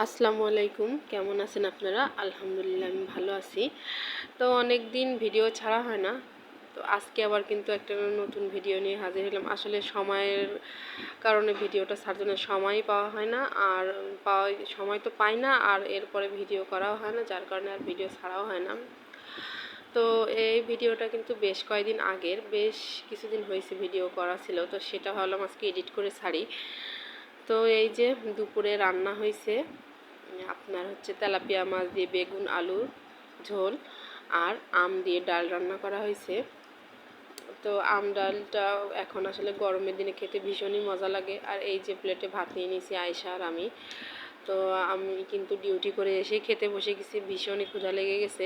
আসসালামু আলাইকুম, কেমন আছেন আপনারা? আলহামদুলিল্লাহ আমি ভালো আছি। তো অনেক দিন ভিডিও ছাড়া হয় না। তো আজকে আবার কিন্তু একটা নতুন ভিডিও নিয়ে হাজির হলাম। আসলে সময়ের কারণে ভিডিওটা ছাড়ার জন্য সময়ই পাওয়া হয় না, আর সময় তো পাই না, আর এরপরে ভিডিও করাও হয় না, যার কারণে আর ভিডিও ছাড়াও হয় না। তো এই ভিডিওটা কিন্তু বেশ কয়েকদিন আগের, বেশ কিছুদিন হয়েছে ভিডিও করা ছিল, তো সেটা ভাবলাম আজকে এডিট করে ছাড়ি। তো এই যে দুপুরে রান্না হয়েছে আপনার হচ্ছে তেলাপিয়া মাছ দিয়ে বেগুন আলুর ঝোল, আর আম দিয়ে ডাল রান্না করা হয়েছে। তো আম ডালটা এখন আসলে গরমের দিনে খেতে ভীষণই মজা লাগে। আর এই যে প্লেটে ভাত নিয়ে নিয়েছি আয়শা আর আমি। তো আমি কিন্তু ডিউটি করে এসেই খেতে বসে গেছি, ভীষণই ক্ষুধা লেগে গেছে।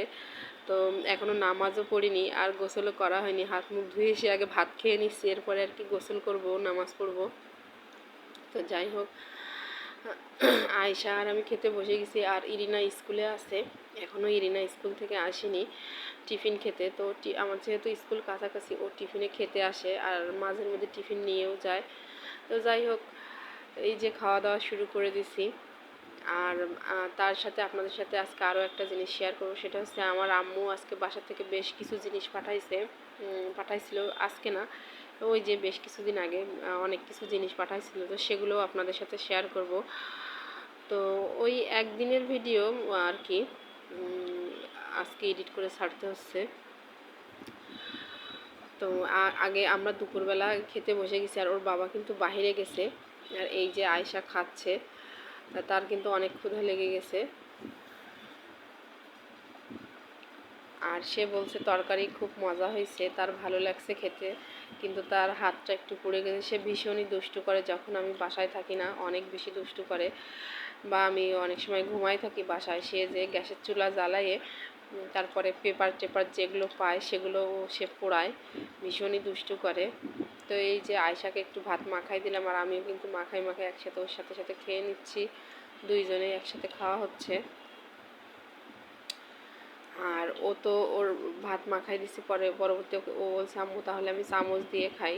তো এখনও নামাজও পড়িনি, আর গোসলও করা হয়নি। হাত মুখ ধুয়ে এসে আগে ভাত খেয়ে নিচ্ছি, এরপরে আর কি গোসল করব, নামাজ পড়ব। তো যাই হোক, আয়শা আর আমি খেতে বসে গেছি। আর ইরিনা স্কুলে আছে, এখনও ইরিনা স্কুল থেকে আসেনি টিফিন খেতে। তো আমার যেহেতু স্কুল কাছাকাছি, ও টিফিনে খেতে আসে আর মাঝের মধ্যে টিফিন নিয়েও যায়। তো যাই হোক, এই যে খাওয়া দাওয়া শুরু করে দিছি। আর তার সাথে আপনাদের সাথে আজকে আরও একটা জিনিস শেয়ার করবো, সেটা হচ্ছে আমার আম্মু আজকে বাসা থেকে বেশ কিছু জিনিস পাঠাইছিল আজকে না, ওই যে বেশ কিছুদিন আগে অনেক কিছু জিনিস পাঠাইছিল, তো সেগুলো আপনাদের সাথে শেয়ার করব। তো ওই একদিনের ভিডিও আর কি আজকে এডিট করে ছাড়তে হচ্ছে। তো আগে আমরা দুপুরবেলা খেতে বসে গেছি, আর ওর বাবা কিন্তু বাহিরে গেছে। আর এই যে আয়শা খাচ্ছে, তার কিন্তু অনেক ক্ষুধা লেগে গেছে। আর সে বলছে তরকারি খুব মজা হয়েছে, তার ভালো লাগছে খেতে, কিন্তু তার হাতটা একটু পুড়ে গেছে। সে ভীষণই দুষ্টু করে, যখন আমি বাসায় থাকি না অনেক বেশি দুষ্টু করে, বা আমি অনেক সময় ঘুমাই থাকি বাসায়, সে যে গ্যাসের চুলা জ্বালায়ে তারপরে পেপার টেপার যেগুলো পায় সেগুলো সে পোড়ায়, ভীষণই দুষ্টু করে। তো এই যে আয়শাকে একটু ভাত মাখাই দিলাম, আর আমিও কিন্তু মাখাই একসাথে ওর সাথে সাথে খেয়ে নিচ্ছি, দুইজনেই একসাথে খাওয়া হচ্ছে। আর ও তো ওর ভাত মাখাই দিছি, পরবর্তী ও বলছে আম্মু তাহলে আমি চামচ দিয়ে খাই।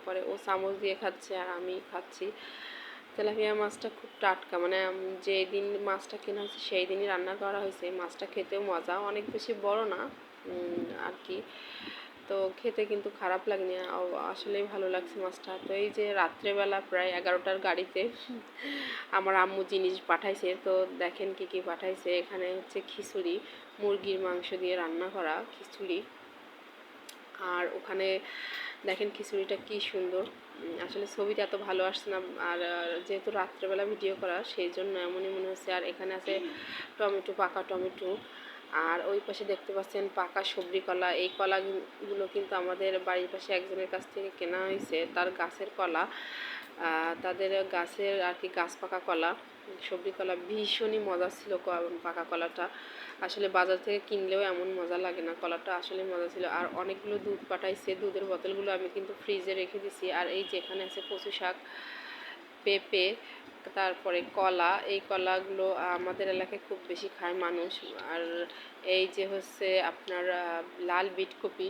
পরে ও চামচ দিয়ে খাচ্ছে আর আমি খাচ্ছি। তেলাপিয়া মাছটা খুব টাটকা, মানে যেই দিন মাছটা কেনা হয়েছে সেই দিনই রান্না করা হয়েছে। মাছটা খেতেও মজা, অনেক বেশি বড় না আর কি। তো খেতে কিন্তু খারাপ লাগেনি, আসলেই ভালো লাগছে মাছটা। তো এই যে রাত্রেবেলা প্রায় 11টার গাড়িতে আমার আম্মু জিনিস পাঠাইছে। তো দেখেন কি কি পাঠাইছে। এখানে হচ্ছে খিচুড়ি, মুরগির মাংস দিয়ে রান্না করা খিচুড়ি। আর ওখানে দেখেন খিচুড়িটা কি সুন্দর, আসলে ছবিটা এত ভালো আসছে না, আর যেহেতু রাত্রেবেলা ভিডিও করা সেই জন্য এমনই মনে হচ্ছে। আর এখানে আছে টমেটো, পাকা টমেটো। আর ওই পাশে দেখতে পাচ্ছেন পাকা সবজি কলা। এই কলাগুলো কিন্তু আমাদের বাড়ির পাশে একজনের কাছ থেকে কেনা হয়েছে, তার গাছের কলা, তাদের গাছের আর কি গাছ পাকা কলা, সবজি কলা। ভীষণই মজা ছিল পাকা কলাটা, আসলে বাজার থেকে কিনলেও এমন মজা লাগে না, কলাটা আসলে মজা ছিল। আর অনেকগুলো দুধ পাঠাইছে, দুধের বোতলগুলো আমি কিন্তু ফ্রিজে রেখে দিছি। আর এই যেখানে আছে কচু শাক, পেঁপে, তারপরে কলা। এই কলাগুলো আমাদের এলাকায় খুব বেশি খায় মানুষ। আর এই যে হচ্ছে আপনার লাল বিটকপি।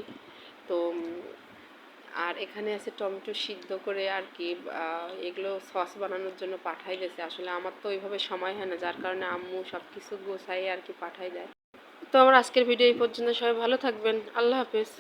তো আর এখানে আছে টমেটো সিদ্ধ করে আর কি, এগুলো সস বানানোর জন্য পাঠাই দিয়েছে। আসলে আমার তো ওইভাবে সময় হয় না, যার কারণে আম্মু সব কিছু গোছাই আর কি পাঠাই দেয়। তো আমার আজকের ভিডিও এই পর্যন্ত, সবাই ভালো থাকবেন, আল্লাহ হাফেজ।